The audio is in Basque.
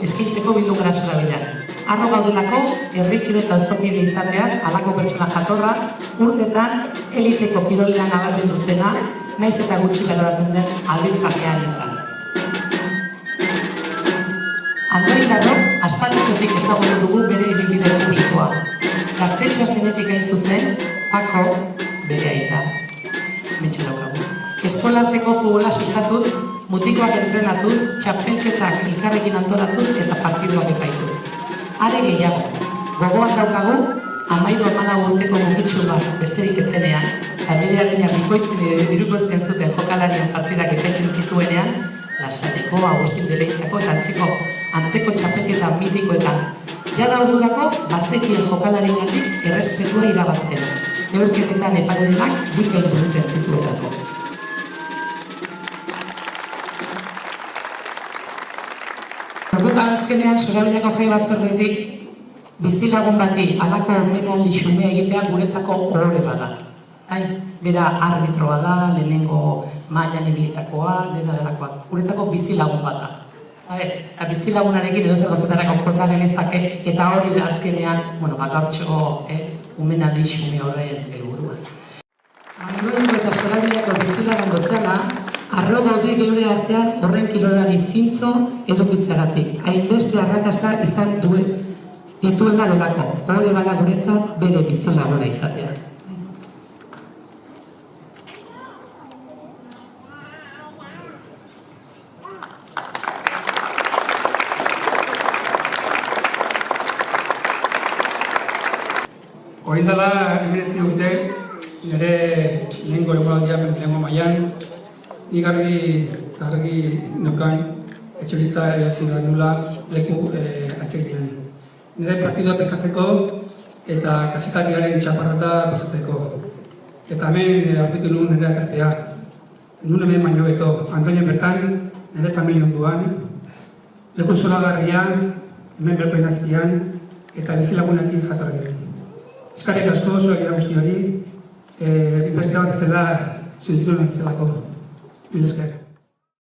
eskaintzeko bildu gara Sorabilan. Harro gaudelako, herrikide eta auzokide izateaz, halako pertsona jatorra, urtetan eliteko kirolean nabarmendu zena, naiz eta gutxi baloratzen den albilkajean izan. Andrei Darro, aspalditxotik ezagutu dugu bere ibilbide publikoa. Gaztetxoa zenetik hain zuzen, Pako bere aita. Mentxe daukagu. Eskolarteko futbola sustatuz, mutikoak entrenatuz, txapelketak elkarrekin antolatuz eta partiduak epaituz. Are gehiago, gogoan daukagu, 13-14 urteko mugitxu bat besterik etzenean, eta bere adina birukoizten zuten jokalarien partidak epaitzen zituenean, Lasareko, Agustin Deleitzako eta antzeko txapelketa mitikoetan. Jada ordurako, bazekien jokalariengatik errespetua irabazten. Neurketetan epailenak bikain burutzen zituetako. Orduan azkenean Sorabilako jai batzordetik bizilagun bati halako omenaldi xume egitea guretzako ohore bada. Bera arbitroa da, lehenengo mailan ibilitakoa, delakoa. Guretzako bizilagun bat da. Bizilagunarekin edo zer gozetarako konta genezake eta hori da azkenean, gaurtxo omenaldi xume horren helburua. Andoengo eta Sorabilako bizilagun gozela, arro gaude geure artean horren kirolari zintzo edukitzeagatik. Hainbeste arrakasta izan dituena delako. Hore bada guretzat bere bizilaguna izatea. Orain dela 19 urte, nire lehengo egualdia lehengo mailan, nik argi neukan etxebizitza erosi da nula leku atsegiten. Nire partidua prestatzeko eta kazetariaren txaparrata pasatzeko. Eta hemen aurkitu nuen nire aterpea. Nun hemen baino beto, Antonio bertan, nire familia onduan, leku zoragarria, hemen berko inazkian, eta bizilagunekin jatorri. Eskarrik asko Sorabila guzti hori, beste bat ez dela sentitu nahi zelako. Mil esker.